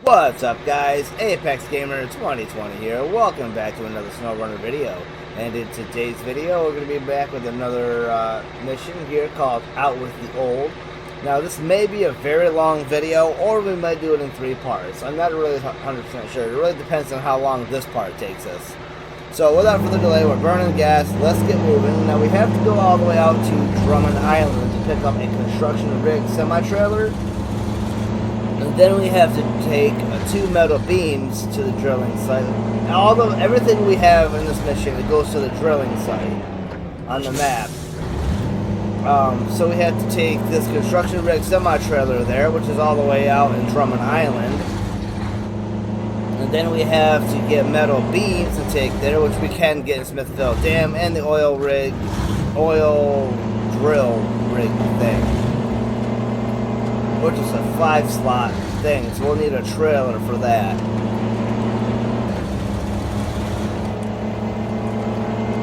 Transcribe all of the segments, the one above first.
What's up guys, Apex Gamer 2020 here. Welcome back to another SnowRunner video. And in today's video we're going to be back with another mission here called Out with the Old. Now this may be a very long video or we might do it in 3 parts. I'm not really 100% sure. It really depends on how long this part takes us. So without further delay, we're burning gas. Let's get moving. Now we have to go all the way out to Drummond Island to pick up a construction rig semi-trailer. And then we have to take 2 metal beams to the drilling site. Everything we have in this mission, it goes to the drilling site on the map. So we have to take this construction rig semi-trailer there, which is all the way out in Drummond Island. And then we have to get metal beams to take there, which we can get in Smithville Dam, and the oil drill rig thing, which is a 5-slot thing, so we'll need a trailer for that.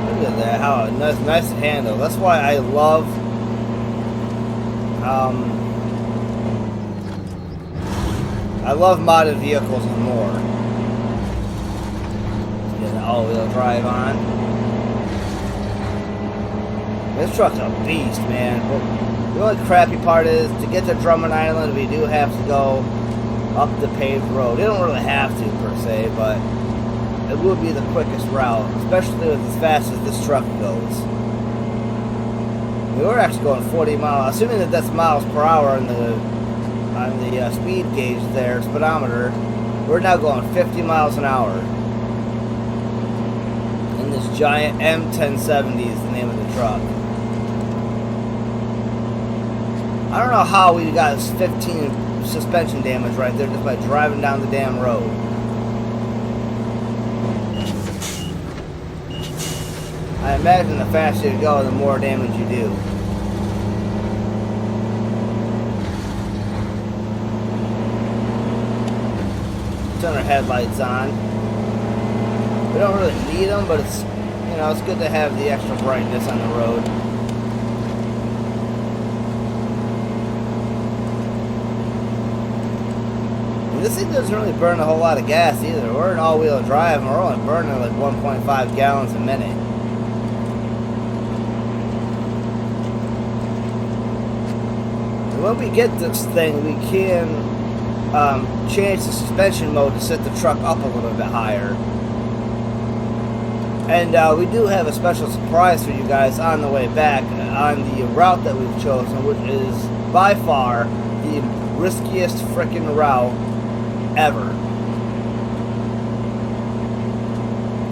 Look at that, how nice to handle. That's why I love modded vehicles more. Let's get an all-wheel drive on. This truck's a beast, man. The only crappy part is, to get to Drummond Island, we do have to go up the paved road. We don't really have to, per se, but it would be the quickest route, especially with as fast as this truck goes. We were actually going 40 miles, assuming that that's miles per hour on the speed gauge there, speedometer. We're now going 50 miles an hour. And this giant M1070 is the name of the truck. I don't know how we got 15 suspension damage right there just by driving down the damn road. I imagine the faster you go, the more damage you do. Turn our headlights on. We don't really need them, but it's, you know, it's good to have the extra brightness on the road. This thing doesn't really burn a whole lot of gas either. We're in all-wheel drive and we're only burning like 1.5 gallons a minute. And when we get this thing, we can change the suspension mode to set the truck up a little bit higher. And we do have a special surprise for you guys on the way back on the route that we've chosen, which is by far the riskiest frickin' route ever.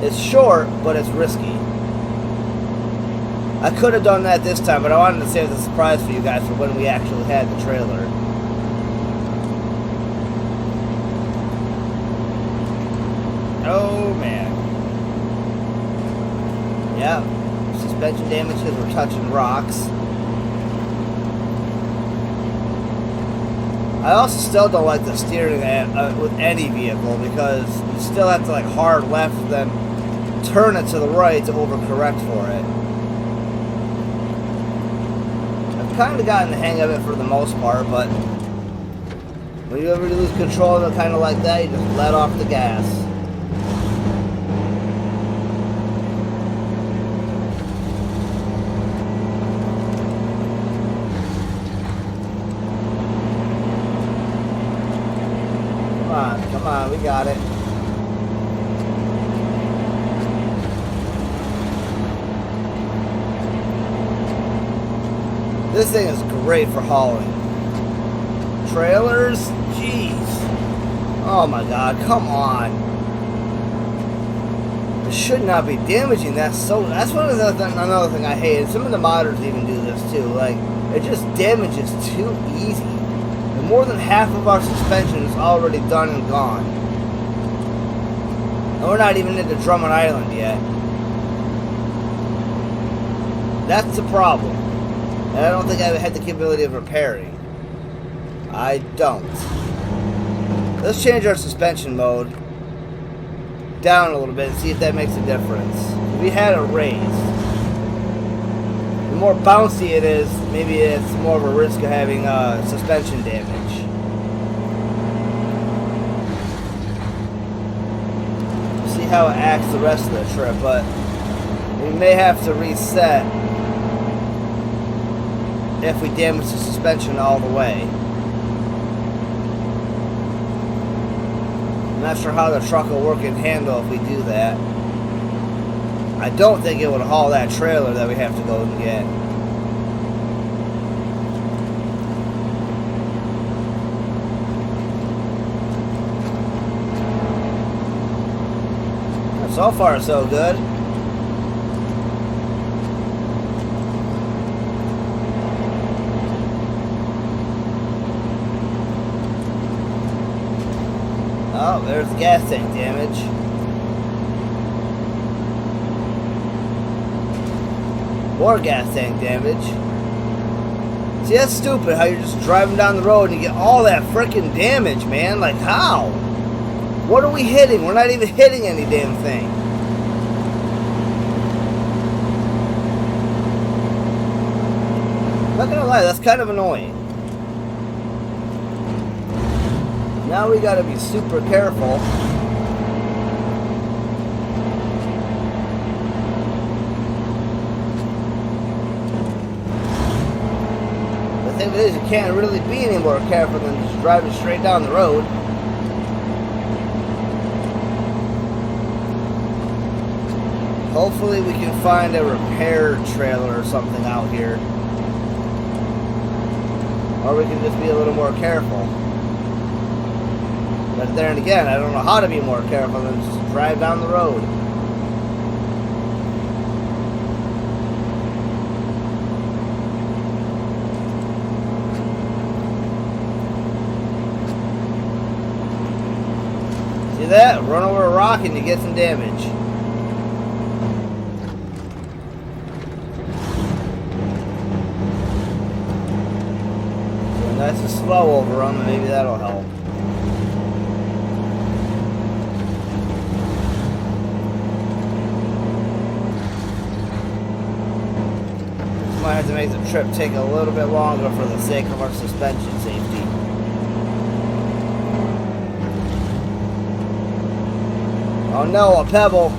It's short, but it's risky. I could have done that this time, but I wanted to save the surprise for you guys for when we actually had the trailer. Oh man. Yep. Suspension damage because we're touching rocks. I also still don't like the steering with any vehicle, because you still have to like hard left, then turn it to the right to overcorrect for it. I've kind of gotten the hang of it for the most part, but when you ever lose control of it kind of like that, you just let off the gas. Come on, we got it. This thing is great for hauling. Trailers? Jeez. Oh my god, come on. It should not be damaging that so. That's another thing I hate. And some of the modders even do this too. Like, it just damages too easy. More than half of our suspension is already done and gone. And we're not even into Drummond Island yet. That's the problem. And I don't think I had the capability of repairing. I don't. Let's change our suspension mode down a little bit and see if that makes a difference. If we had a raise, the more bouncy it is, maybe it's more of a risk of having suspension damage. how it acts the rest of the trip, but we may have to reset if we damage the suspension all the way. I'm not sure how the truck will work and handle if we do that. I don't think it would haul that trailer that we have to go and get. So far, so good. Oh, there's gas tank damage. More gas tank damage. See, that's stupid how you're just driving down the road and you get all that freaking damage, man. Like, how? What are we hitting? We're not even hitting any damn thing. I'm not gonna lie, that's kind of annoying. Now we gotta be super careful. The thing is, you can't really be any more careful than just driving straight down the road. Hopefully we can find a repair trailer or something out here. Or we can just be a little more careful. But then again, I don't know how to be more careful than just drive down the road. See that? Run over a rock and you get some damage. That's a slow overrun, and maybe that'll help. Just might have to make the trip take a little bit longer for the sake of our suspension safety. Oh no, a pebble!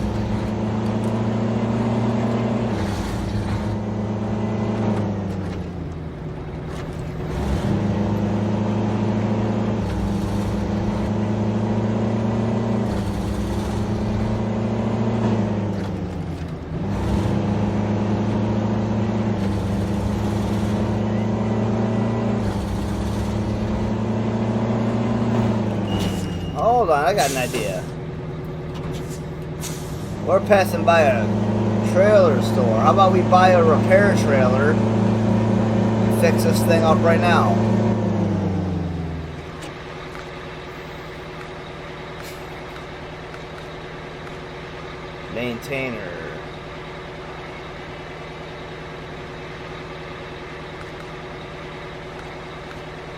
Hold on, I got an idea. We're passing by a trailer store. How about we buy a repair trailer and fix this thing up right now? Maintainer.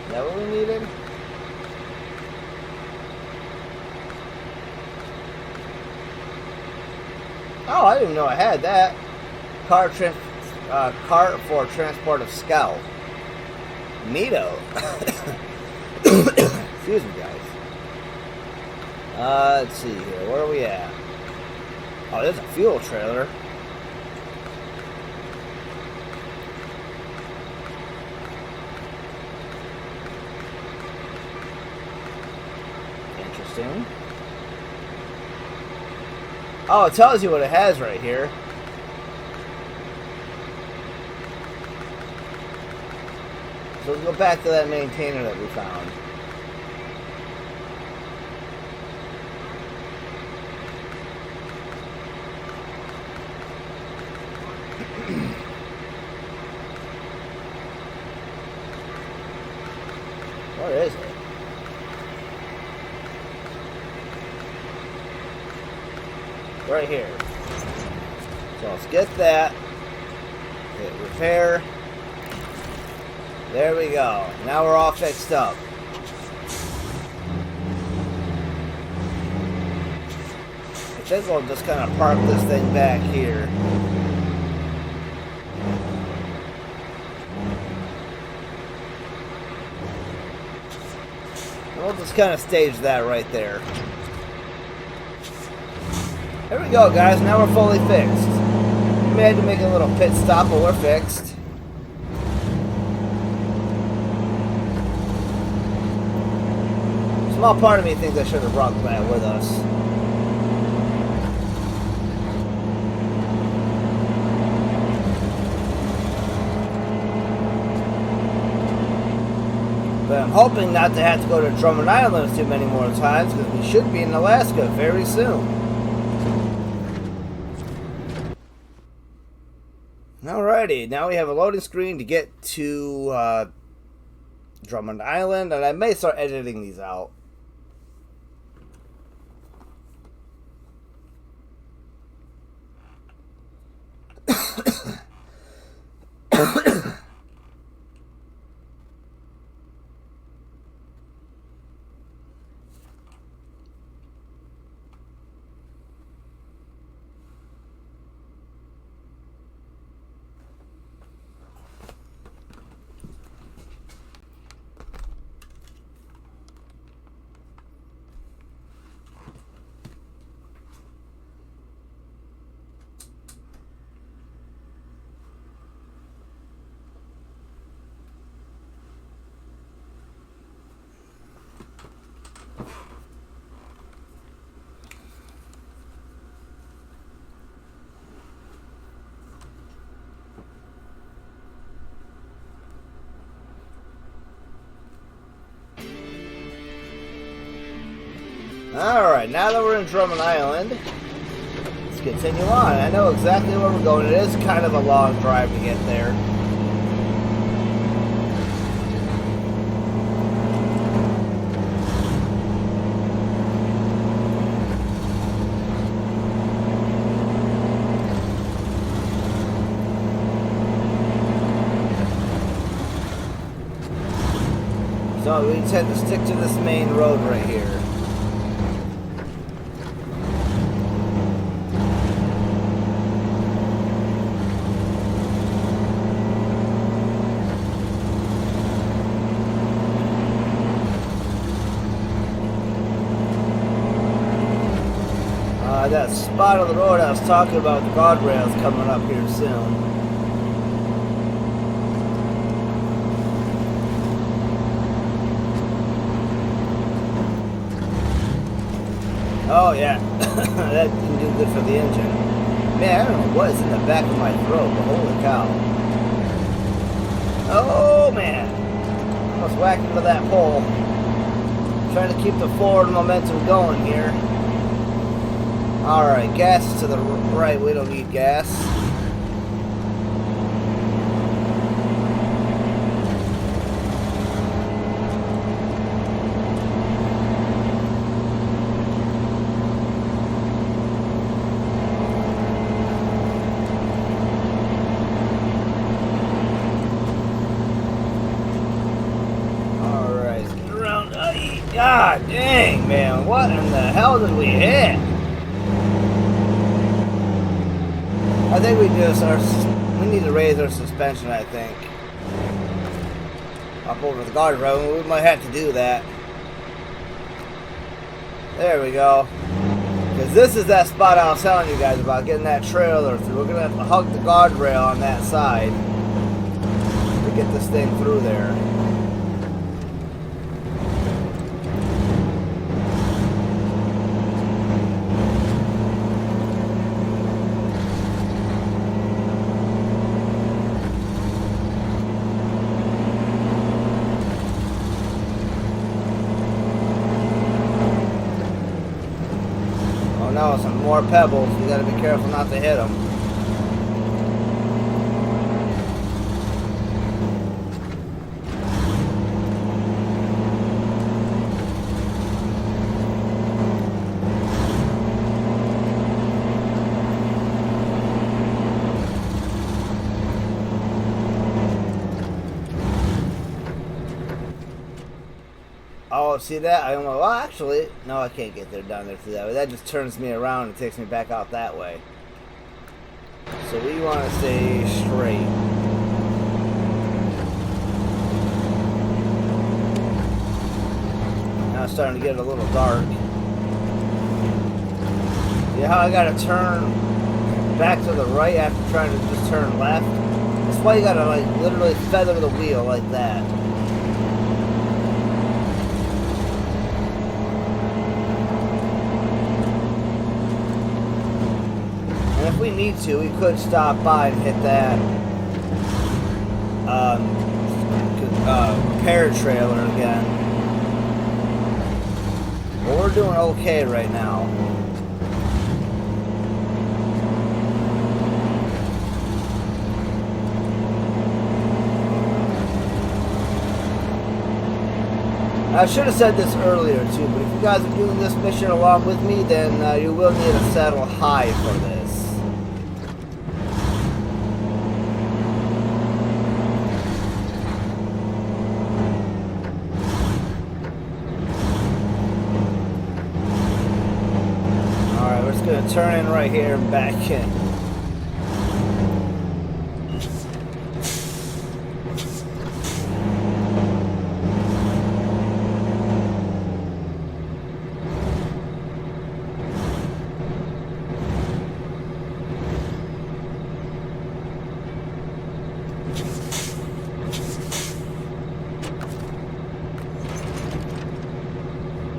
Is that what we needed? Oh, I didn't even know I had that. Cart for transport of scout. Neato. Excuse me, guys. Let's see here. Where are we at? Oh, there's a fuel trailer. Interesting. Oh, it tells you what it has right here. So let's go back to that maintainer that we found. What is it? Right here. So let's get that. Hit repair. There we go. Now we're all fixed up. I think we'll just kind of park this thing back here. And we'll just kind of stage that right there. There we go, guys. Now we're fully fixed. We had to make a little pit stop, but we're fixed. A small part of me thinks I should have brought that with us. But I'm hoping not to have to go to Drummond Island too many more times, because we should be in Alaska very soon. Alrighty, now we have a loading screen to get to Drummond Island, and I may start editing these out. Alright, now that we're in Drummond Island, let's continue on. I know exactly where we're going. It is kind of a long drive to get there. So we tend to stick to this main road right here. That spot on the road I was talking about, the guardrails coming up here soon. Oh yeah, that didn't do good for the engine. Man, I don't know what is in the back of my throat, but holy cow. Oh man, almost whacked into that pole. Trying to keep the forward momentum going here. Alright, gas is to the right. We don't need gas. Alright, let's get around. God dang, man. What in the hell did we hit? I think we need to raise our suspension, I think. Up over the guardrail, we might have to do that. There we go. Because this is that spot I was telling you guys about, getting that trailer through. We're going to have to hug the guardrail on that side to get this thing through there. Now some more pebbles. We gotta be careful not to hit them. Oh, see that? I almost, well, actually, no, I can't get there down there through that way. That just turns me around and takes me back out that way. So we want to stay straight. Now it's starting to get a little dark. See how I gotta turn back to the right after trying to just turn left? That's why you gotta like literally feather the wheel like that. And if we need to, we could stop by and hit that paratrailer again. But we're doing okay right now. I should have said this earlier too, but if you guys are doing this mission along with me, then you will need to settle high for this. Alright, we're just going to turn in right here and back in.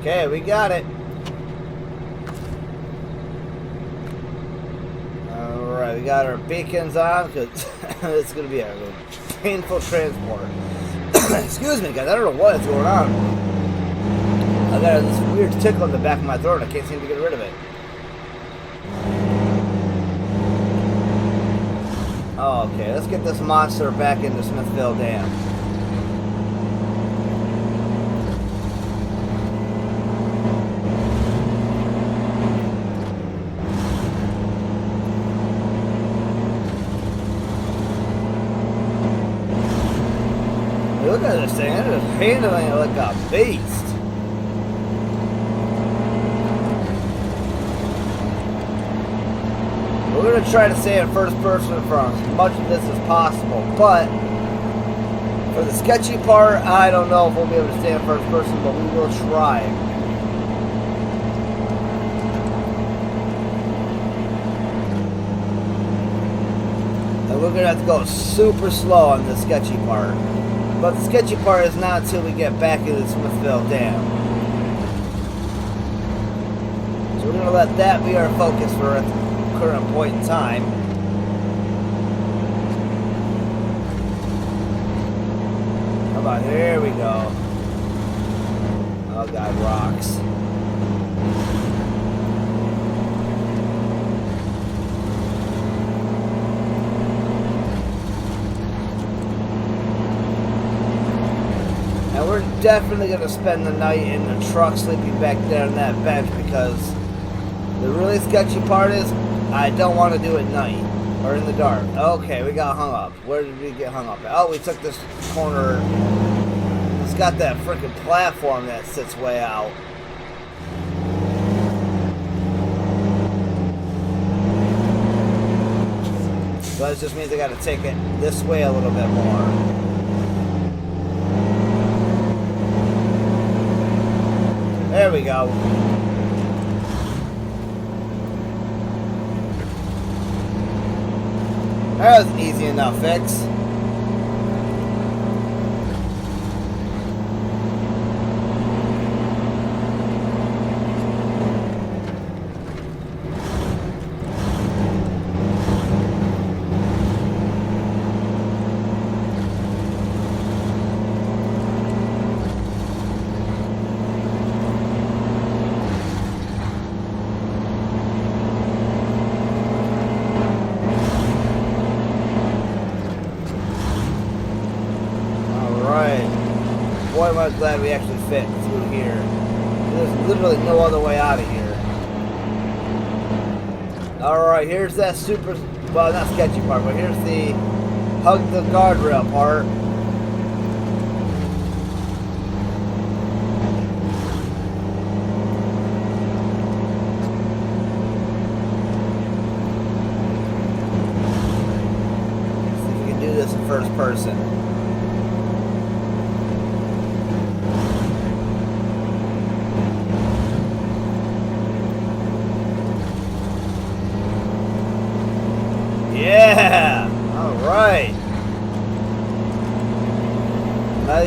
Okay, we got it. Alright, we got our beacons on because it's going to be a painful transport. Excuse me, guys. I don't know what is going on. I got this weird tickle in the back of my throat. I can't seem to get rid of it. Okay, let's get this monster back into Smithville Dam. Look at this thing, I'm just handling it like a beast. We're going to try to stay in first person from as much of this as possible, but for the sketchy part, I don't know if we'll be able to stay in first person, but we will try. And we're going to have to go super slow on the sketchy part. But the sketchy part is not until we get back into the Smithville Dam. So we're going to let that be our focus for at the current point in time. How about, here we go. Oh God, rocks. And we're definitely going to spend the night in the truck sleeping back there on that bench because the really sketchy part is I don't want to do it at night or in the dark. Okay, we got hung up. Where did we get hung up at? Oh, we took this corner. It's got that freaking platform that sits way out. So that just means I got to take it this way a little bit more. There we go. That was an easy enough fix. Boy, am I glad we actually fit through here. There's literally no other way out of here. Alright, here's that super, well, not sketchy part, but here's the hug the guardrail part. Let's see if we can do this in first person.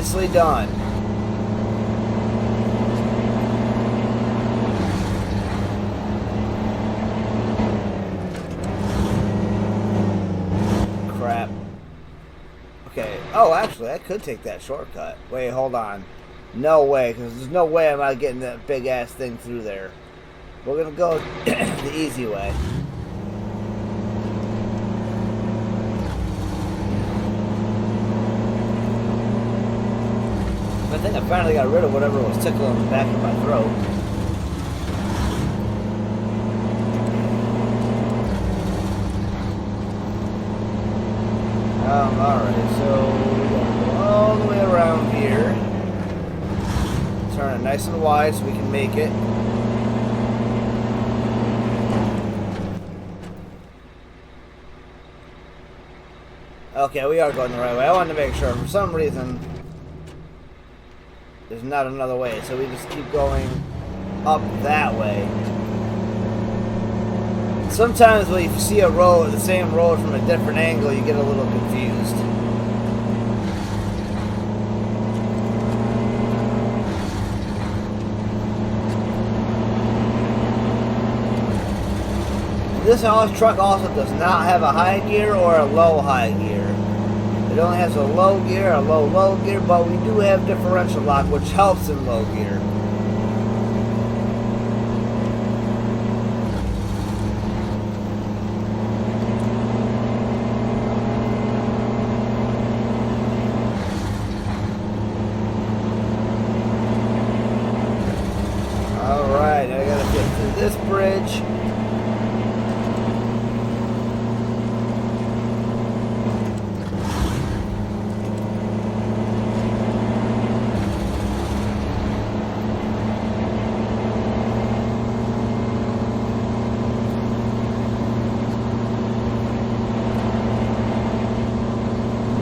Nicely done. Crap. Okay. Oh, actually, I could take that shortcut. Wait, hold on. No way, because there's no way I'm not getting that big-ass thing through there. We're going to go the easy way. I think I finally got rid of whatever was tickling the back of my throat. Alright, so we're going to go all the way around here. Turn it nice and wide so we can make it. Okay, we are going the right way. I wanted to make sure. For some reason, there's not another way, so we just keep going up that way. Sometimes when you see a road, the same road from a different angle, you get a little confused. This truck also does not have a high gear or a low high gear. It only has a low gear, a low gear, but we do have differential lock, which helps in low gear. Alright, I gotta get through this bridge.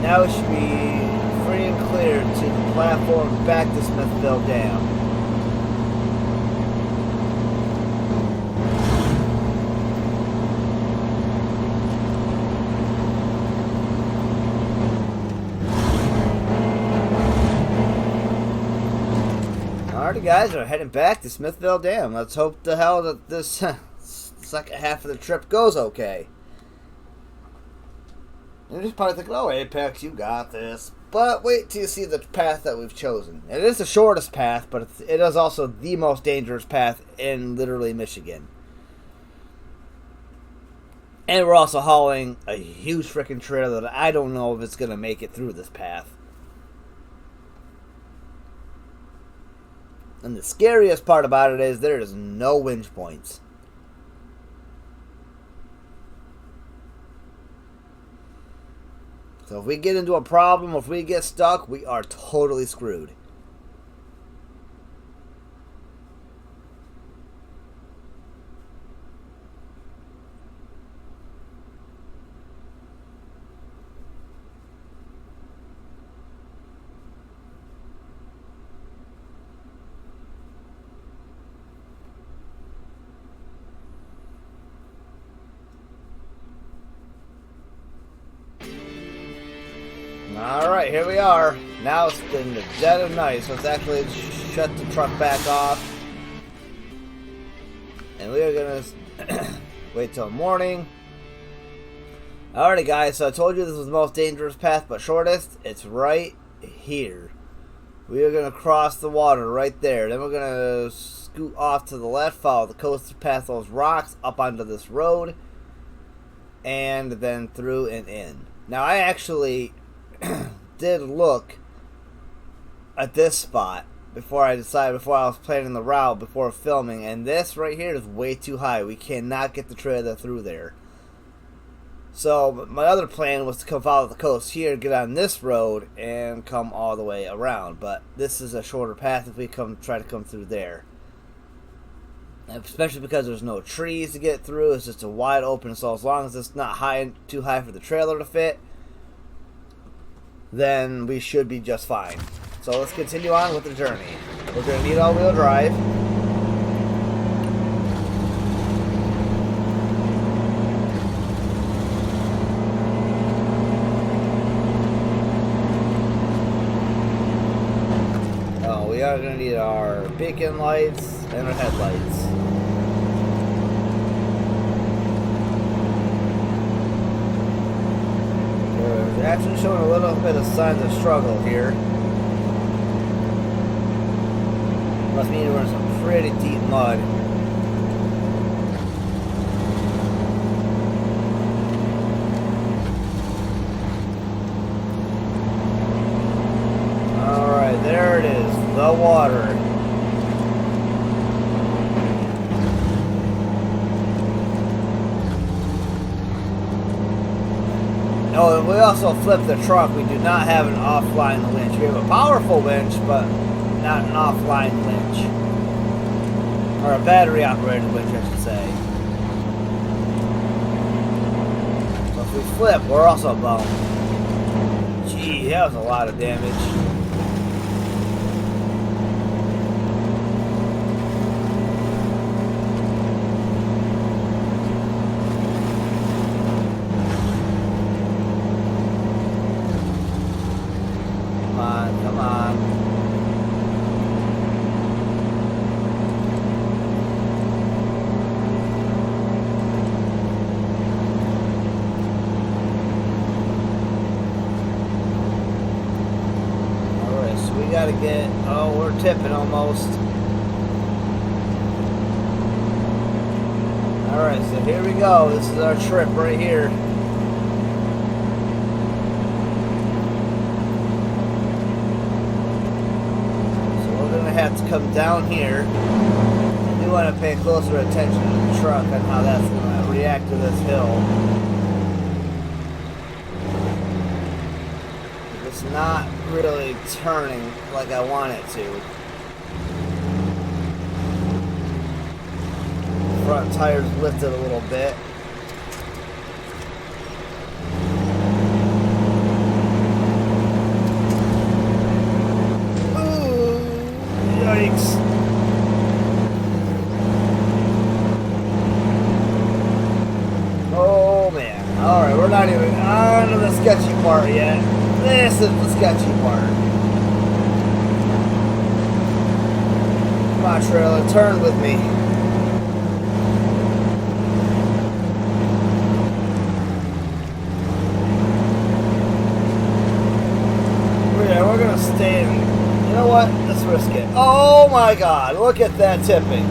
Now it should be free and clear to the platform back to Smithville Dam. Alrighty guys, we're heading back to Smithville Dam. Let's hope the hell that this second half of the trip goes okay. You're just probably thinking, oh, Apex, you got this. But wait till you see the path that we've chosen. It is the shortest path, but it is also the most dangerous path in literally Michigan. And we're also hauling a huge freaking trailer that I don't know if it's going to make it through this path. And the scariest part about it is there is no winch points. So if we get into a problem, if we get stuck, we are totally screwed. Alright, here we are. Now it's in the dead of night, so it's actually shut the truck back off. And we are going to wait till morning. Alrighty guys, so I told you this was the most dangerous path, but shortest. It's right here. We are going to cross the water right there. Then we're going to scoot off to the left, follow the coast past those rocks, up onto this road, and then through and in. Now I actually did look at this spot before I was planning the route before filming, and this right here is way too high. We cannot get the trailer through there. So my other plan was to come follow the coast here, get on this road, and come all the way around. But this is a shorter path if we try to come through there. Especially because there's no trees to get through. It's just a wide open, so as long as it's not too high for the trailer to fit, then we should be just fine. So let's continue on with the journey. We're going to need all-wheel drive. we are going to need our beacon lights and our headlights. We're actually showing a little bit of signs of struggle here. Must mean we're in some pretty deep mud. Alright, there it is, the water. Oh, and we also flipped the truck. We do not have an offline winch. We have a powerful winch, but not an offline winch. Or a battery operated winch, I should say. So if we flip, we're also boned. Gee, that was a lot of damage. Come on. Alright, so we gotta get, oh, we're tipping almost. Alright, so here we go. This is our trip right here. Have to come down here. I do want to pay closer attention to the truck and how that's going to react to this hill. It's not really turning like I want it to. Front tires lifted a little bit. Oh man. Alright, we're not even on to the sketchy part yet. This is the sketchy part. Come on, trailer, turn with me. Yeah, we're gonna stay in. You know what? Let's risk it. Oh my god, look at that tipping.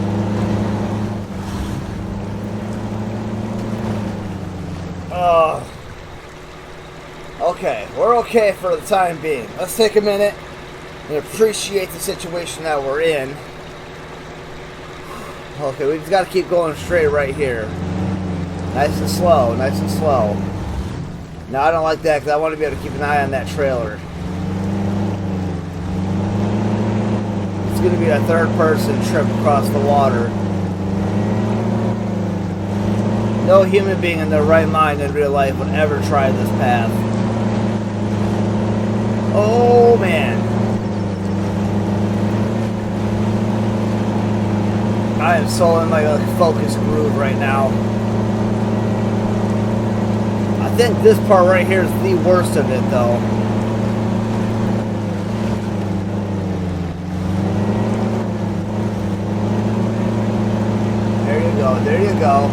Okay, we're okay for the time being. Let's take a minute and appreciate the situation that we're in. Okay, we've got to keep going straight right here. Nice and slow, nice and slow. No, I don't like that because I want to be able to keep an eye on that trailer. It's going to be a third-person trip across the water. No human being in their right mind in real life would ever try this path. Oh, man. I am so in my focus groove right now. I think this part right here is the worst of it, though. There you go, there you go.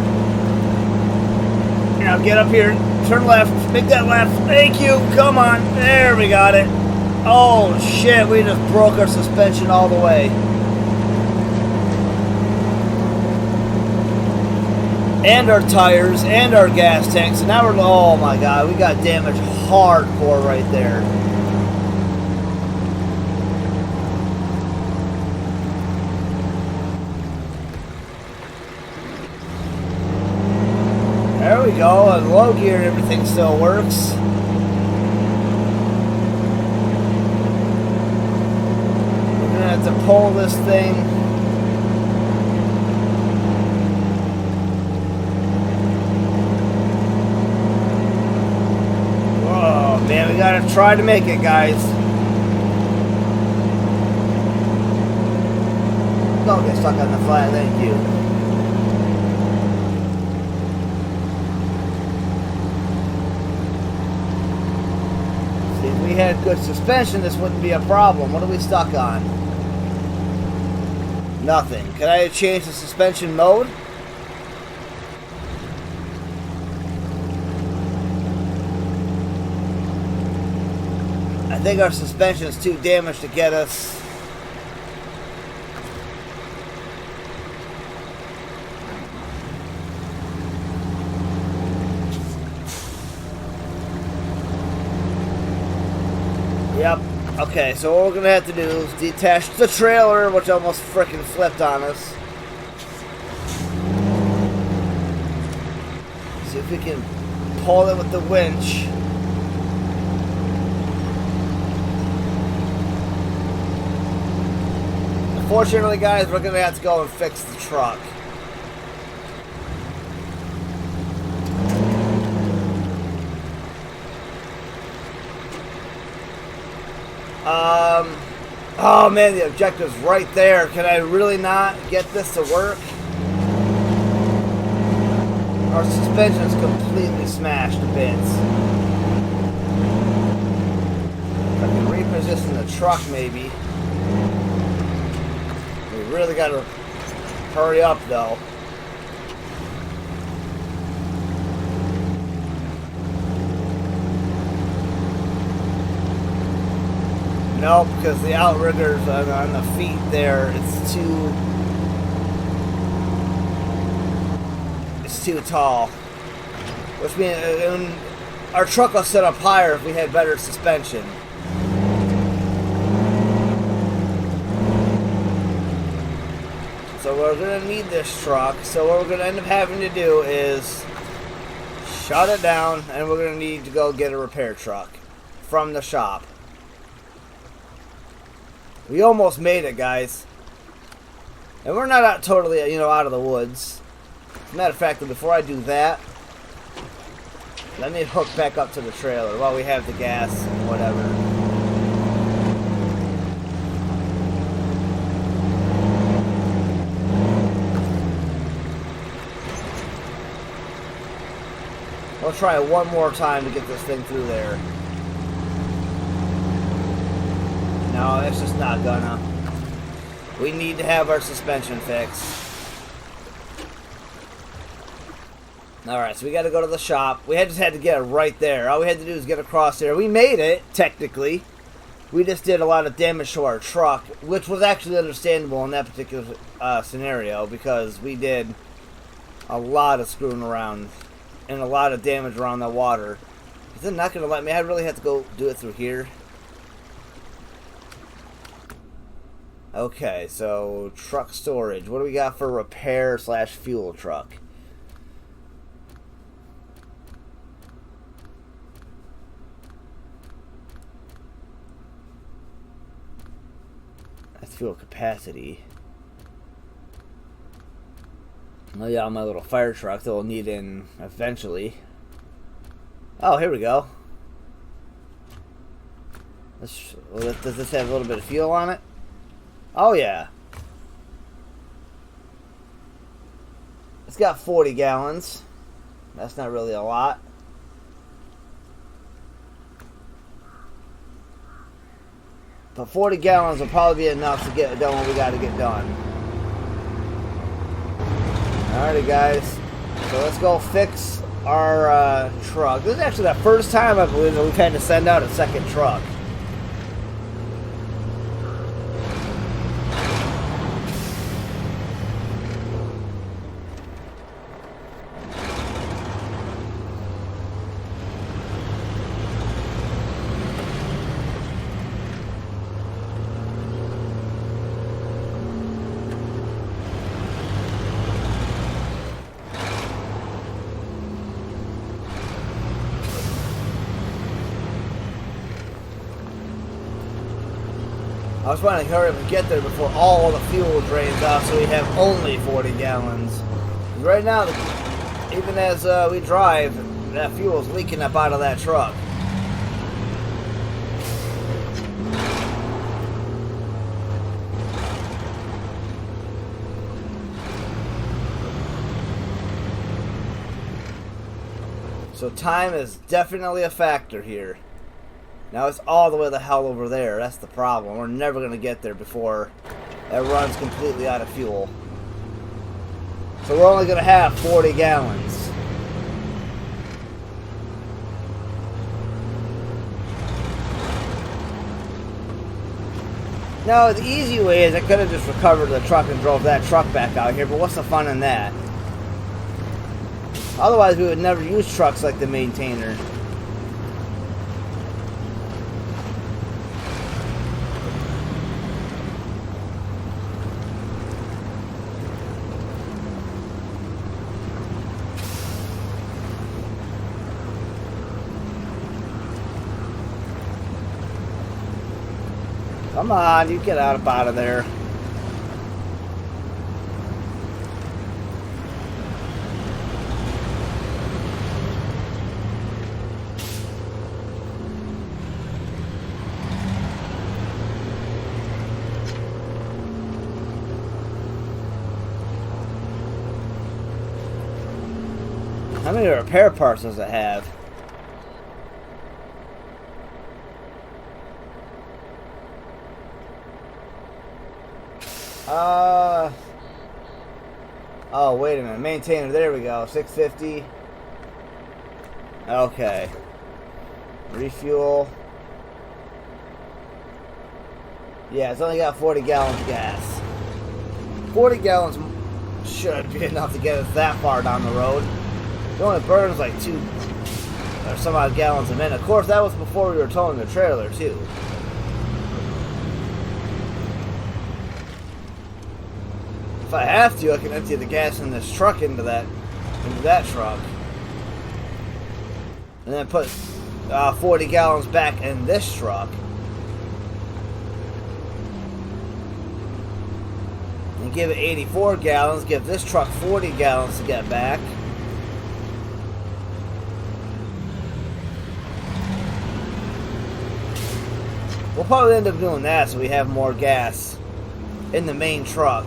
Now get up here, turn left, make that left. Thank you, come on. There, we got it. Oh, shit, we just broke our suspension all the way. And our tires, and our gas tanks. And now we're, oh my god, we got damage hardcore right there. There we go, and low gear and everything still works. We're gonna have to pull this thing. Whoa, man, we gotta try to make it, guys. Don't get stuck on the flat, thank you. See, if we had good suspension, this wouldn't be a problem. What are we stuck on? Nothing. Can I change the suspension mode? I think our suspension is too damaged to get us. Yep. Okay, so what we're gonna have to do is detach the trailer, which almost frickin' flipped on us. See if we can pull it with the winch. Unfortunately, guys, we're gonna have to go and fix the truck. Oh man, the objective's right there. Can I really not get this to work? Our suspension's completely smashed to bits. If I can reposition the truck, maybe. We really gotta hurry up, though. Nope, because the outriggers on the feet there, it's too tall. Which means our truck will sit up higher if we had better suspension. So we're going to need this truck. So what we're going to end up having to do is shut it down, and we're going to need to go get a repair truck from the shop. We almost made it, guys. And we're not out totally, out of the woods. As a matter of fact, before I do that, let me hook back up to the trailer while we have the gas and whatever. We'll try it one more time to get this thing through there. No, it's just not gonna. We need to have our suspension fixed. Alright, so we gotta go to the shop. We just had to get it right there. All we had to do is get across there. We made it, technically. We just did a lot of damage to our truck, which was actually understandable in that particular scenario, because we did a lot of screwing around and a lot of damage around the water. Is it not gonna let me? I really have to go do it through here. Okay, so truck storage. What do we got for repair / fuel truck? That's fuel capacity. Oh yeah, my little fire truck that we'll need in eventually. Oh, here we go. Does this have a little bit of fuel on it? Oh yeah. It's got 40 gallons. That's not really a lot. But 40 gallons will probably be enough to get done what we got to get done. Alrighty guys. So let's go fix our truck. This is actually the first time I believe that we've had to send out a second truck. I was trying to hurry up and get there before all the fuel drains out so we have only 40 gallons. Right now, even as we drive, that fuel's leaking up out of that truck. So time is definitely a factor here. Now it's all the way the hell over there. That's the problem. We're never going to get there before that runs completely out of fuel. So we're only going to have 40 gallons. Now, the easy way is I could have just recovered the truck and drove that truck back out here, but what's the fun in that? Otherwise, we would never use trucks like the Maintainer. Come on, you get out of there. How many repair parts does it have? Oh, wait a minute. Maintainer, there we go. 650. Okay. Refuel. Yeah, it's only got 40 gallons of gas. 40 gallons should be enough to get us that far down the road. It only burns like 2 or some odd gallons a minute. Of course, that was before we were towing the trailer, too. If I have to, I can empty the gas in this truck into that truck, and then put 40 gallons back in this truck, and give it 84 gallons. Give this truck 40 gallons to get back. We'll probably end up doing that so we have more gas in the main truck.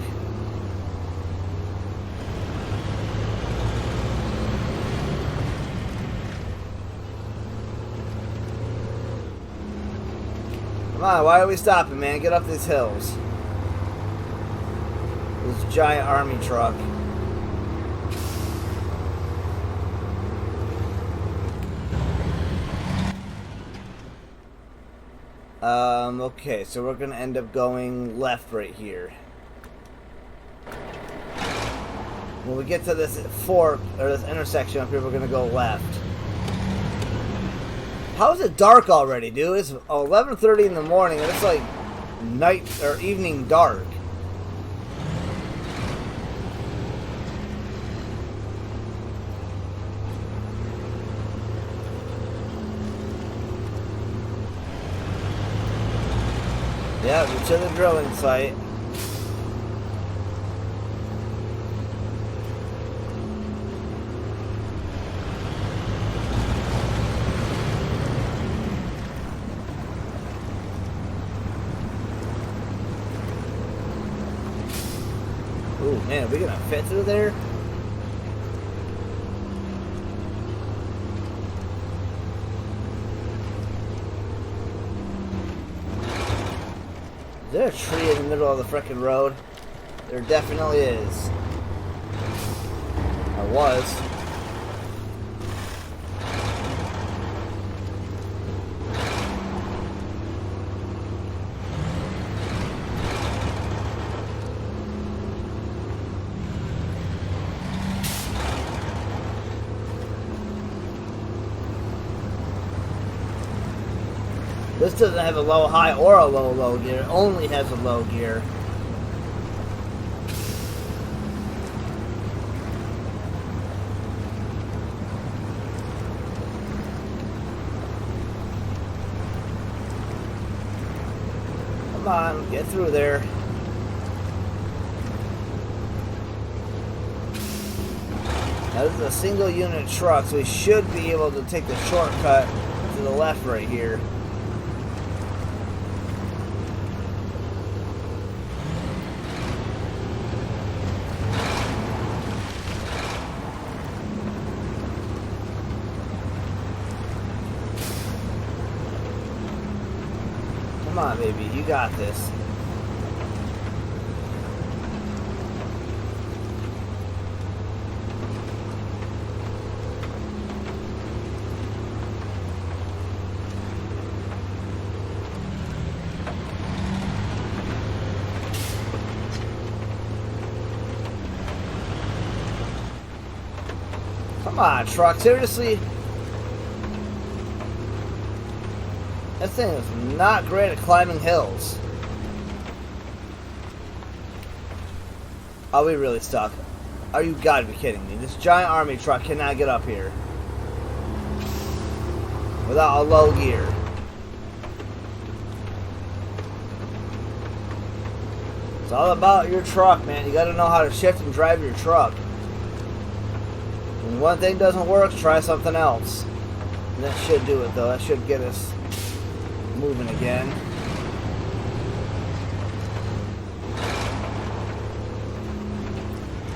Come on, why are we stopping, man? Get up these hills. This giant army truck. Okay, so we're gonna end up going left right here. When we get to this fork, or this intersection up here, we're gonna go left. How is it dark already, dude? It's 11:30 in the morning, and it's like night or evening dark. Yeah, we're to the drilling site. Ooh, man, are we gonna fit through there? Is there a tree in the middle of the frickin' road? There definitely is. Or was. This doesn't have a low high or a low gear. It only has a low gear. Come on, get through there. Now this is a single unit truck, so we should be able to take the shortcut to the left right here. Come on, baby, you got this. on, truck. Seriously? This thing is not great at climbing hills. Are we really stuck? Are you gotta be kidding me? This giant army truck cannot get up here without a low gear. It's all about your truck, man. You gotta know how to shift and drive your truck. When one thing doesn't work, try something else. And that should do it, though. That should get us moving again.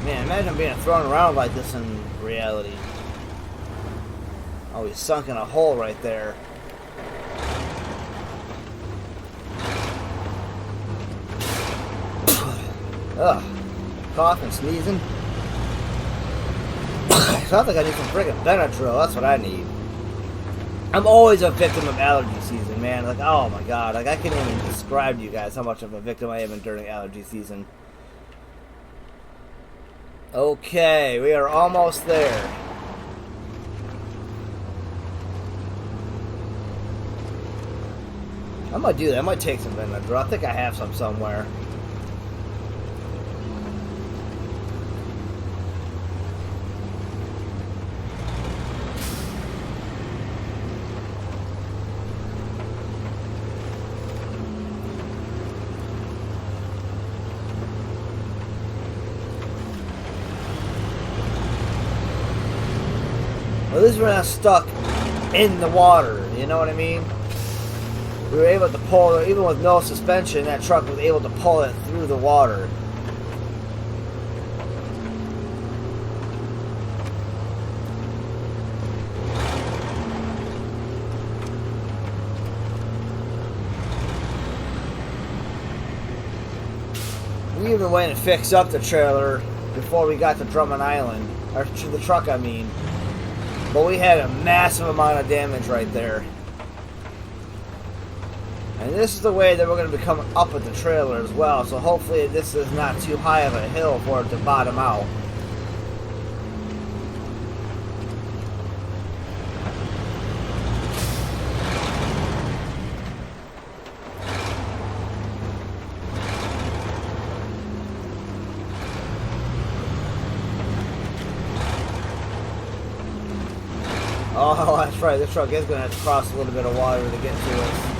Man, imagine being thrown around like this in reality. Oh, he's sunk in a hole right there. Ugh. Coughing, sneezing. Sounds like I need some friggin' Benadryl. That's what I need. I'm always a victim of allergy season, man. Like, oh my god. Like, I can't even describe to you guys how much of a victim I am during allergy season. Okay, we are almost there. I might do that. I might take some Benadryl. I think I have some somewhere. Well, at least we're not stuck in the water, you know what I mean? We were able to pull, even with no suspension, that truck was able to pull it through the water. We even went and fixed up the trailer before we got to Drummond Island. Or to the truck, I mean. But we had a massive amount of damage right there. And this is the way that we're going to be coming up with the trailer as well. So hopefully this is not too high of a hill for it to bottom out. Oh, that's right. This truck is going to have to cross a little bit of water to get to us.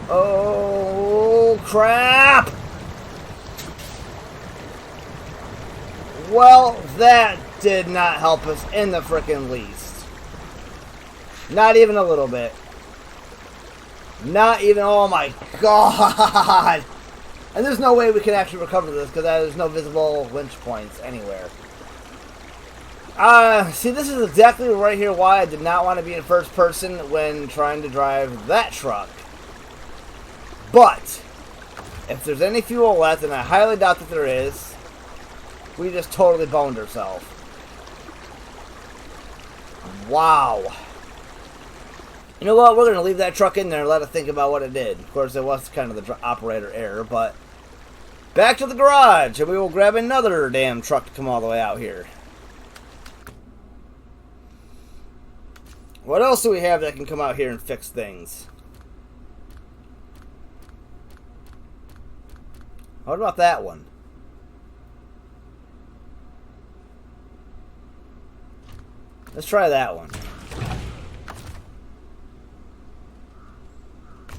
Oh, crap! Well, that did not help us in the frickin' least. Not even a little bit. Not even, oh my god! And there's no way we can actually recover this because there's no visible winch points anywhere. See, this is exactly right here why I did not want to be in first person when trying to drive that truck. But, if there's any fuel left, and I highly doubt that there is, we just totally boned ourselves. Wow. You know what? We're going to leave that truck in there and let it think about what it did. Of course, it was kind of the operator error, but back to the garage, and we will grab another damn truck to come all the way out here. What else do we have that can come out here and fix things? What about that one? Let's try that one.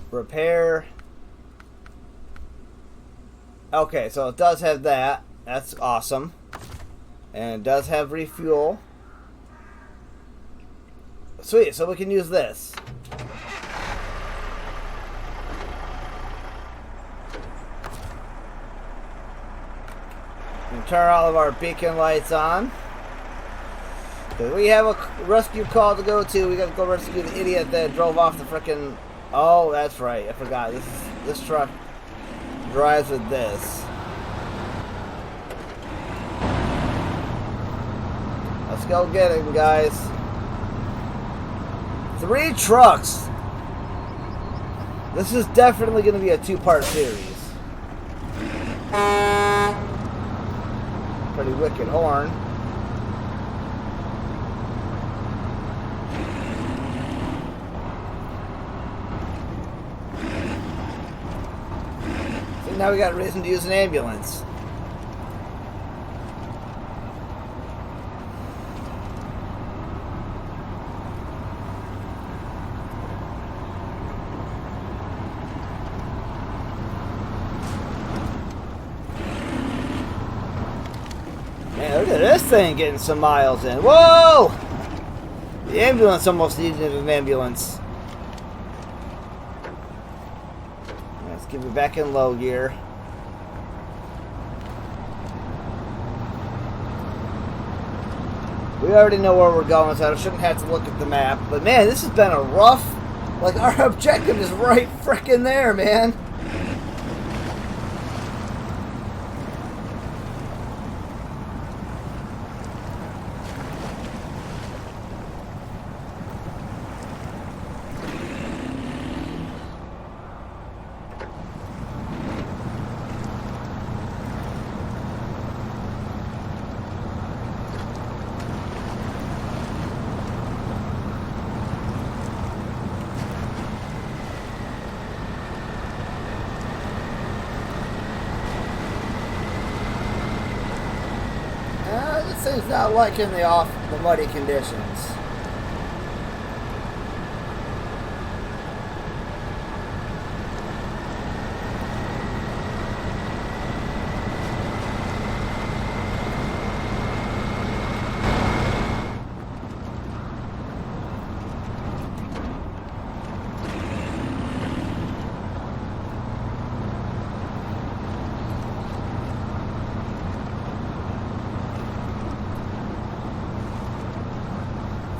Repair. Okay, so it does have that. That's awesome. And it does have refuel. Sweet, so we can use this. And turn all of our beacon lights on. Because we have a rescue call to go to. We got to go rescue the idiot that drove off the frickin'... Oh, that's right. I forgot. This truck drives with this. Let's go get him, guys. 3 trucks. This is definitely going to be a 2-part series. Pretty wicked horn. now we got a reason to use an ambulance. Man, look at this thing getting some miles in. Whoa! The ambulance almost needed an ambulance. Let's give it back in low gear. We already know where we're going, so I shouldn't have to look at the map. But man, this has been a rough... Like, our objective is right frickin' there, man. This thing's not liking the muddy conditions.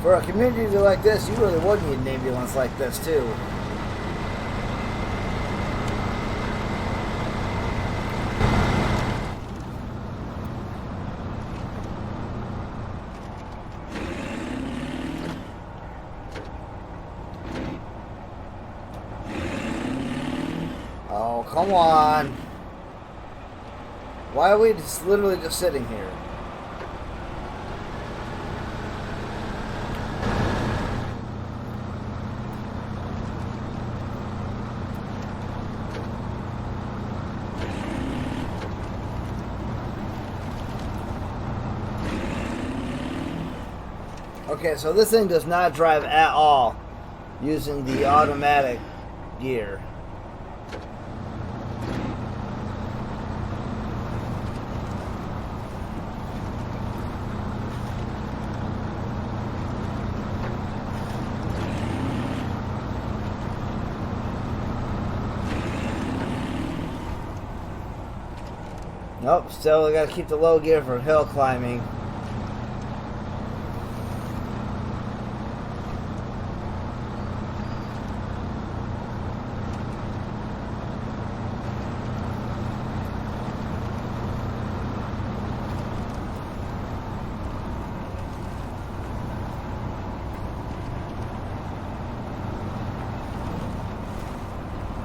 For a community like this, you really would need an ambulance like this, too. Oh, come on. Why are we just literally just sitting here? Okay, so this thing does not drive at all using the automatic gear. Nope, still we gotta keep the low gear for hill climbing.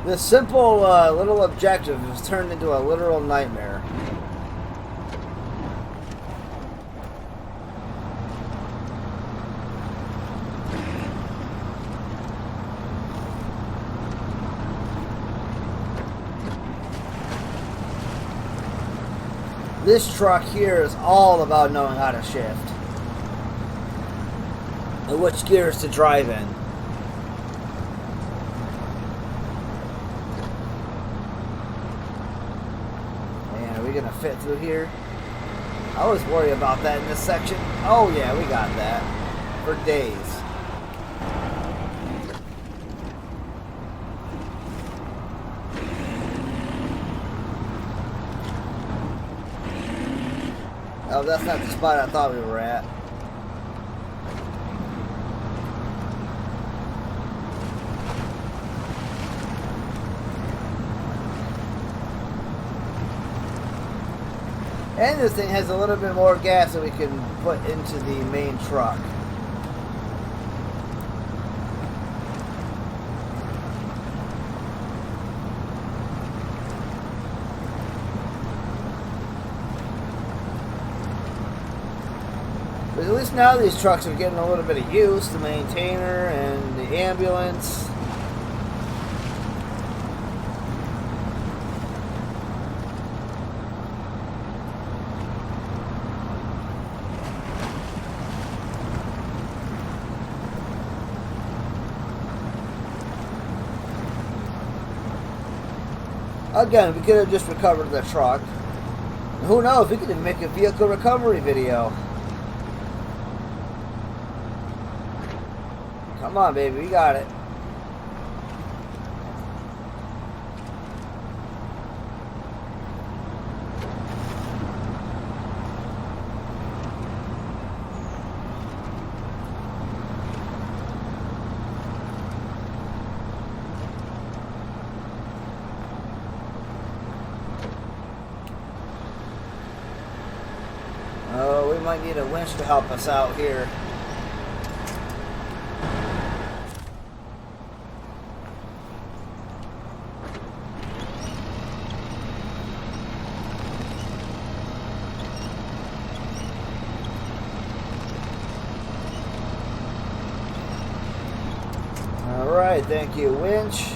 This simple little objective has turned into a literal nightmare. This truck here is all about knowing how to shift and which gears to drive in. Gonna fit through here. I always worry about that in this section. Oh yeah, we got that for days. Oh, that's not the spot I thought we were at. And this thing has a little bit more gas that we can put into the main truck. But at least now these trucks are getting a little bit of use, the maintainer and the ambulance. Again, we could have just recovered the truck. Who knows, we could even make a vehicle recovery video. Come on, baby, we got it. Oh, we might need a winch to help us out here. Alright, thank you, winch.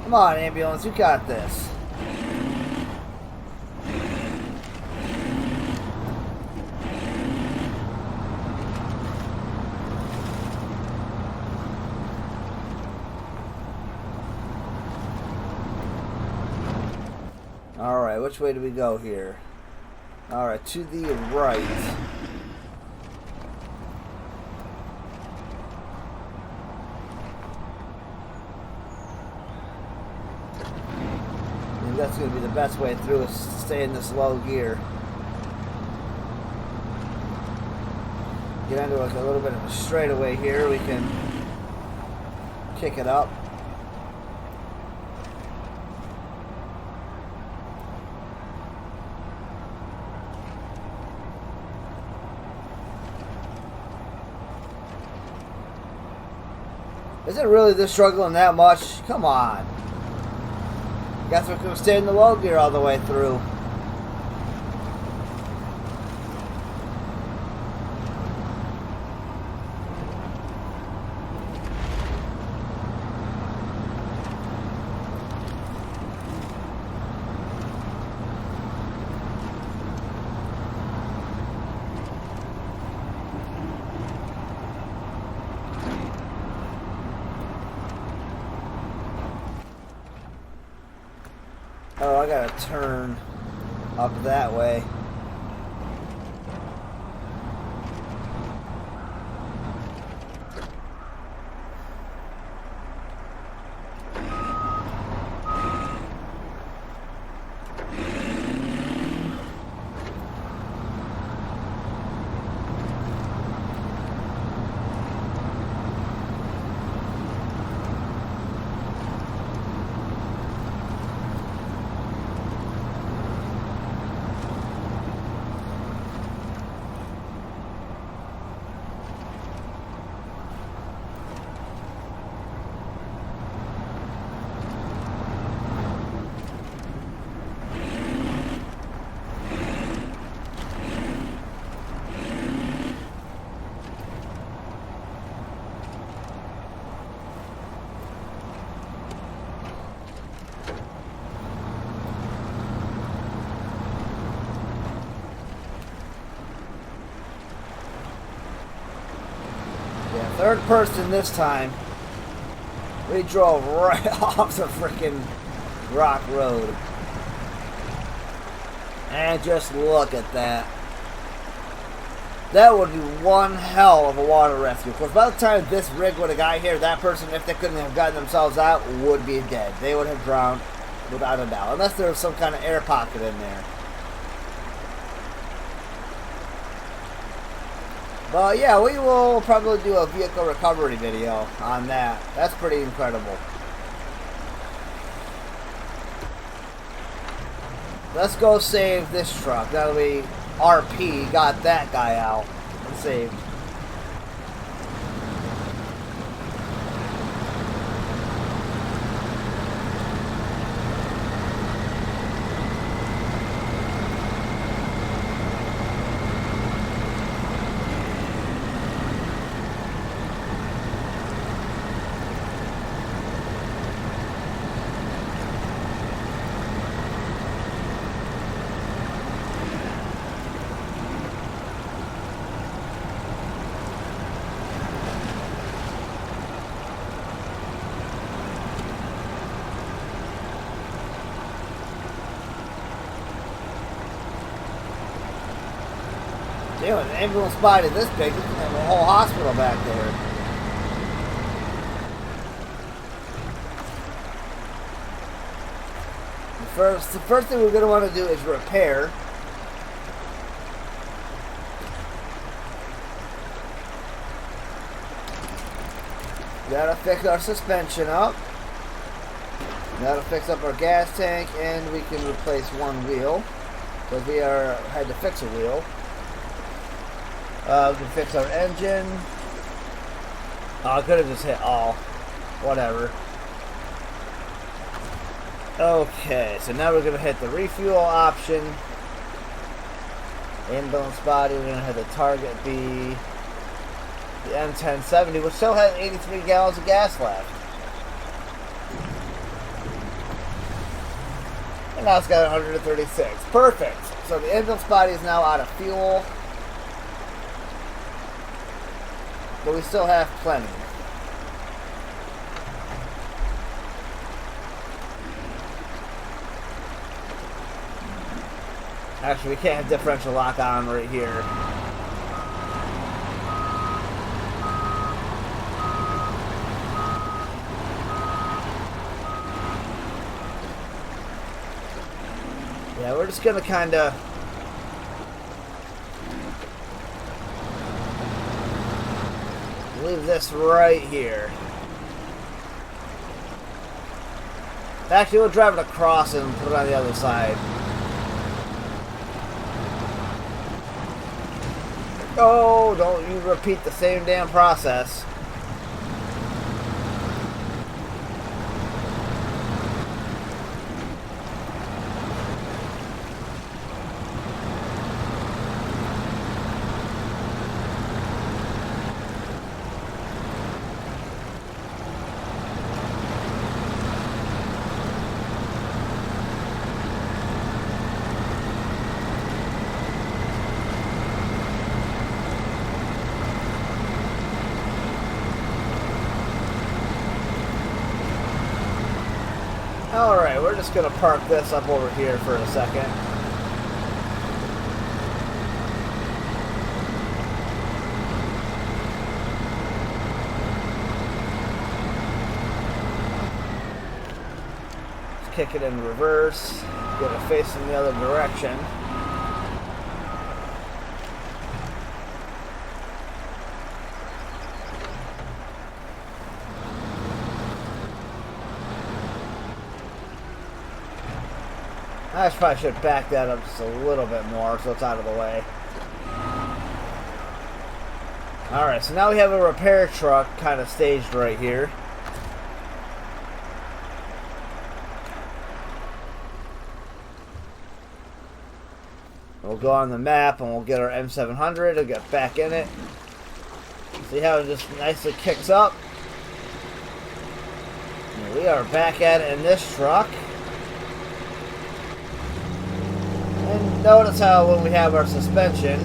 Come on, ambulance, you got this. Alright, which way do we go here? Alright, to the right. That's going to be the best way through, is to stay in this low gear. Get into like a little bit of a straightaway here. We can kick it up. Is it really this struggling that much? Come on. Guess we're going to stay in the low gear all the way through. Oh, I gotta turn up that way. Third person this time. We drove right off the freaking rock road. And just look at that. That would be one hell of a water rescue. Of course, by the time this rig would have got here, that person, if they couldn't have gotten themselves out, would be dead. They would have drowned without a doubt. Unless there was some kind of air pocket in there. But yeah, we will probably do a vehicle recovery video on that. That's pretty incredible. Let's go save this truck. That'll be RP. Got that guy out and saved. Damn, an ambulance body this big, you can have a whole hospital back there. The first thing we're going to want to do is repair. Gotta fix our suspension up. Gotta fix up our gas tank, and we can replace one wheel, because we had to fix a wheel. We can fix our engine. Oh, I could have just hit all. Whatever. Okay, so now we're going to hit the refuel option. Ambulance body, we're going to have the target be the M1070, which still has 83 gallons of gas left. And now it's got 136. Perfect. So the ambulance body is now out of fuel. But we still have plenty. Actually, we can't have differential lock on right here. Yeah, we're just gonna kind of leave this right here. Actually, we'll drive it across and put it on the other side. Oh, don't you repeat the same damn process. Alright, we're just going to park this up over here for a second. Let's kick it in reverse, get it facing the other direction. I probably should back that up just a little bit more so it's out of the way. Alright, so now we have a repair truck kind of staged right here. We'll go on the map and we'll get our M700 and get back in it. See how it just nicely kicks up? And we are back at it in this truck. And notice how when we have our suspension,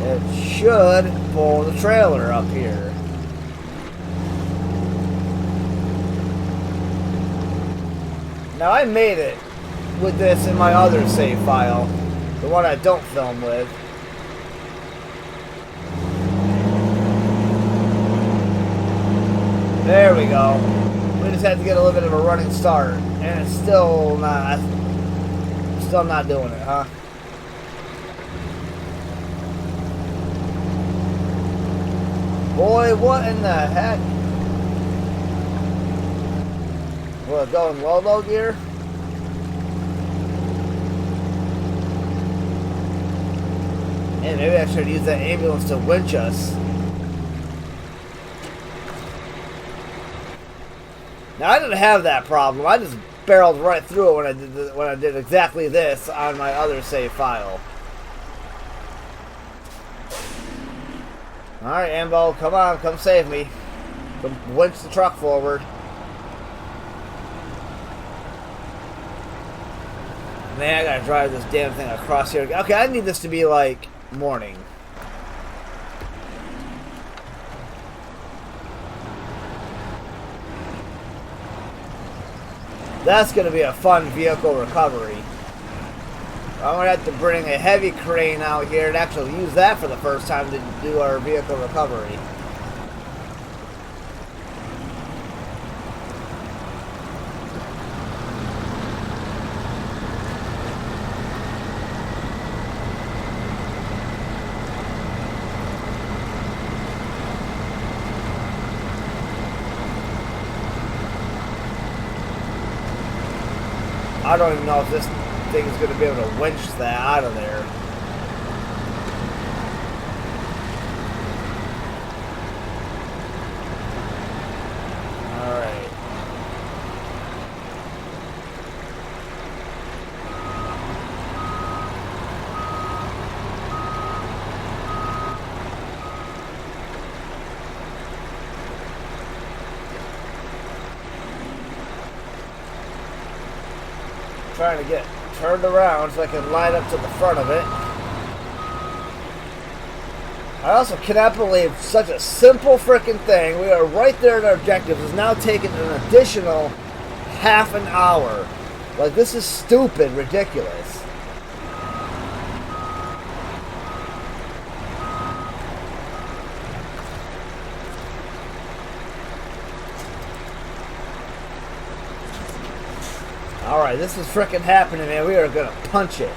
it should pull the trailer up here. Now I made it with this in my other save file, the one I don't film with. There we go. We just had to get a little bit of a running start, and it's still not doing it, huh? Boy, what in the heck? Will it go in low gear? And maybe I should use that ambulance to winch us. Now I didn't have that problem. I just barreled right through it when I did exactly this on my other save file. All right, Ambo, come on, come save me. Come winch the truck forward. Man, I gotta drive this damn thing across here. Okay, I need this to be like morning. That's going to be a fun vehicle recovery. I'm going to have to bring a heavy crane out here and actually use that for the first time to do our vehicle recovery. I don't even know if this thing is going to be able to winch that out of there. Alright. Trying to get turned around so I can line up to the front of it. I also cannot believe such a simple freaking thing. We are right there at our objectives. It's now taking an additional half an hour. Like, this is stupid, ridiculous. Alright, this is freaking happening, man. We are going to punch it.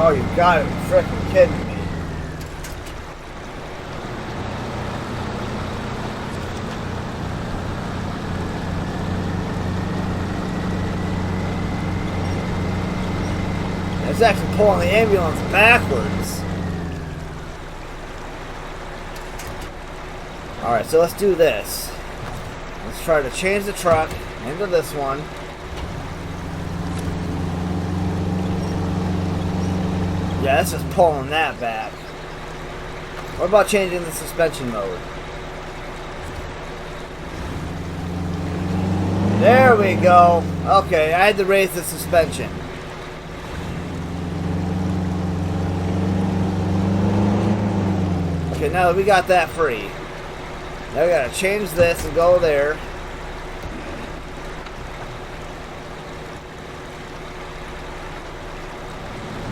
Oh, you gotta be freaking kidding me. It's actually pulling the ambulance backwards. Alright, so let's do this. Let's try to change the truck into this one. Yeah, that's just pulling that back. What about changing the suspension mode? There we go. Okay, I had to raise the suspension. Okay, now that we got that free, now we gotta change this and go there.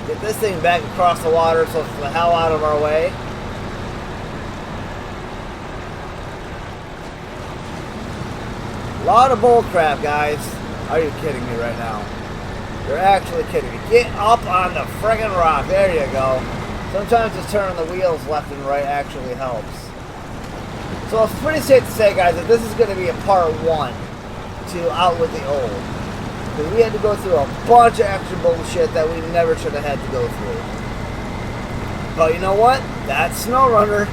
Get this thing back across the water so it's the hell out of our way. A lot of bull crap, guys. Are you kidding me right now? You're actually kidding me. Get up on the friggin' rock. There you go. Sometimes just turning the wheels left and right actually helps. So it's pretty safe to say, guys, that this is going to be a part 1 to Out with the Old. Because we had to go through a bunch of extra bullshit that we never should have had to go through. But you know what? That's SnowRunner.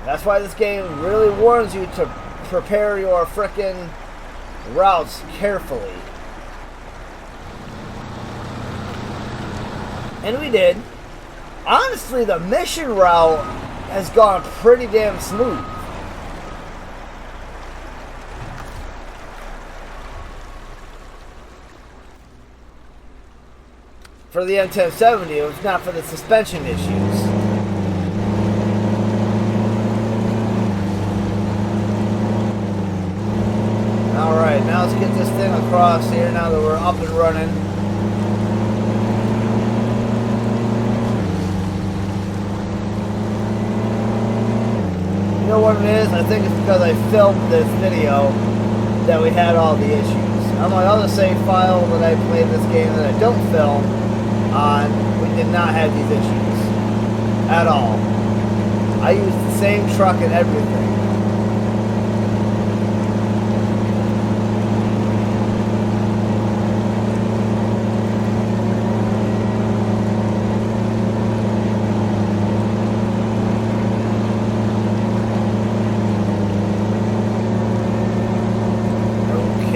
That's why this game really warns you to prepare your frickin' routes carefully. And we did. Honestly, the mission route has gone pretty damn smooth. For the M1070, if not for the suspension issues. Alright, now let's get this thing across here now that we're up and running. You know what it is? I think it's because I filmed this video that we had all the issues. On my other save file that I played this game that I don't film on, we did not have these issues. At all. I used the same truck and everything.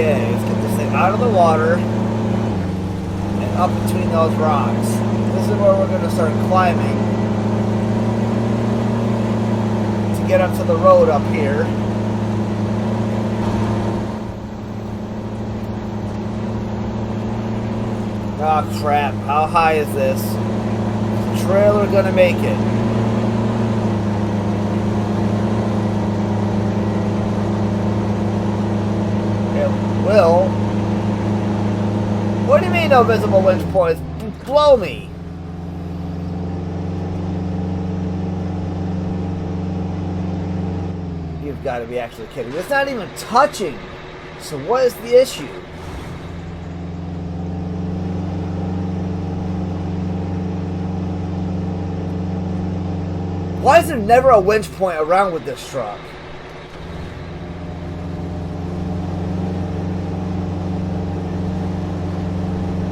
Okay, let's get this thing out of the water and up between those rocks. This is where we're going to start climbing to get up to the road up here. Oh crap, how high is this? Is the trailer going to make it? Will. What do you mean no visible winch points? Blow me. You've got to be actually kidding. It's not even touching. So what is the issue? Why is there never a winch point around with this truck?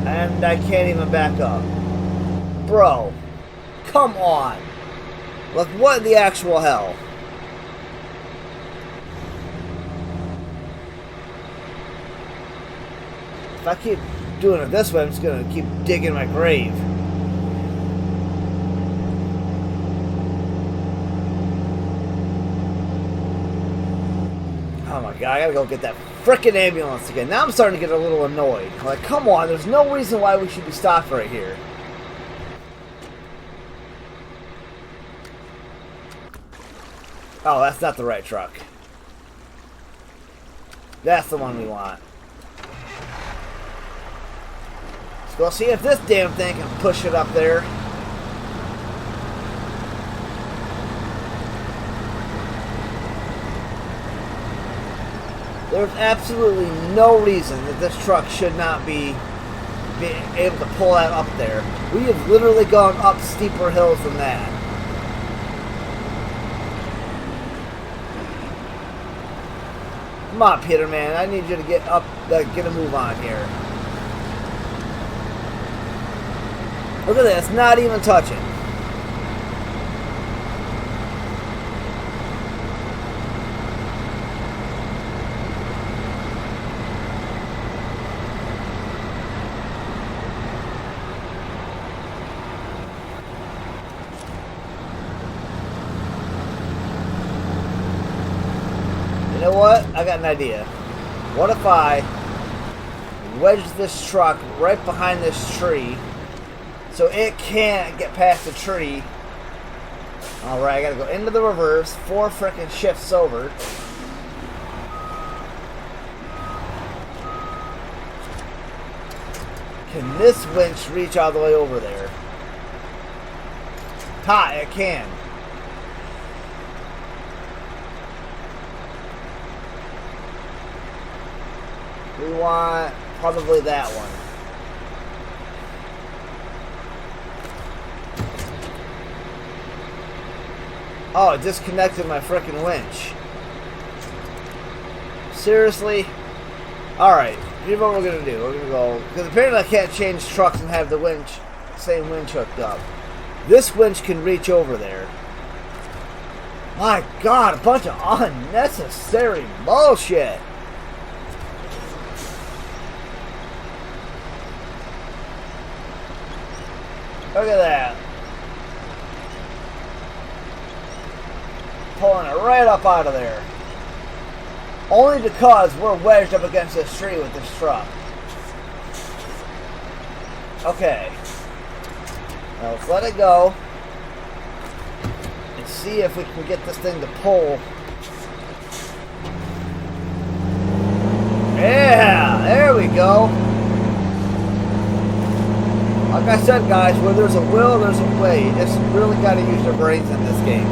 And I can't even back up. Bro, come on. Like, what the actual hell? If I keep doing it this way, I'm just going to keep digging my grave. Oh my god, I gotta go get that frickin' ambulance again. Now I'm starting to get a little annoyed. Like, come on, there's no reason why we should be stopped right here. Oh, that's not the right truck. That's the one we want. Let's go see if this damn thing can push it up there. There's absolutely no reason that this truck should not be able to pull that up there. We have literally gone up steeper hills than that. Come on, Peter, man. I need you to get up, get a move on here. Look at this. Not even touching. You know what? I got an idea. What if I wedge this truck right behind this tree so it can't get past the tree? Alright, I gotta go into the reverse, 4 frickin' shifts over. Can this winch reach all the way over there? Ha, it can. We want probably that one. Oh, it disconnected my frickin' winch. Seriously? Alright, here's what we're gonna do. We're gonna go, because apparently I can't change trucks and have the winch, same winch hooked up. This winch can reach over there. My god, a bunch of unnecessary bullshit. Look at that. Pulling it right up out of there. Only because we're wedged up against this tree with this truck. Okay. Now let's let it go. And see if we can get this thing to pull. Yeah, there we go. Like I said, guys, where there's a will, there's a way. You just really got to use your brains in this game.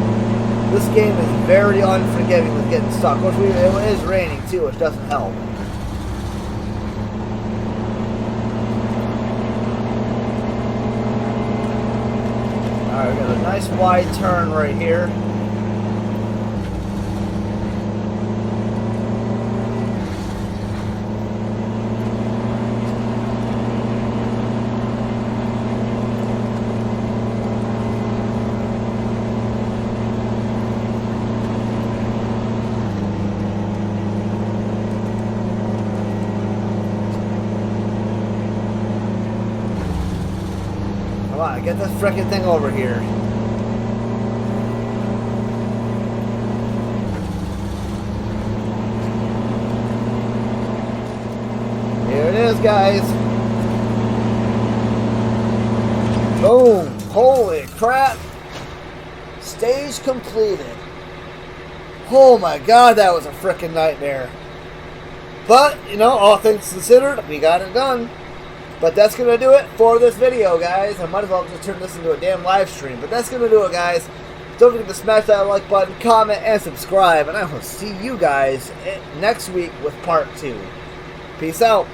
This game is very unforgiving with getting stuck. Of course, it is raining too, which doesn't help. Alright, we got a nice wide turn right here. Get this frickin' thing over here. Here it is, guys. Boom. Holy crap. Stage completed. Oh my god, that was a frickin' nightmare. But, you know, all things considered, we got it done. But that's going to do it for this video, guys. I might as well just turn this into a damn live stream. But that's going to do it, guys. Don't forget to smash that like button, comment, and subscribe. And I will see you guys next week with part 2. Peace out.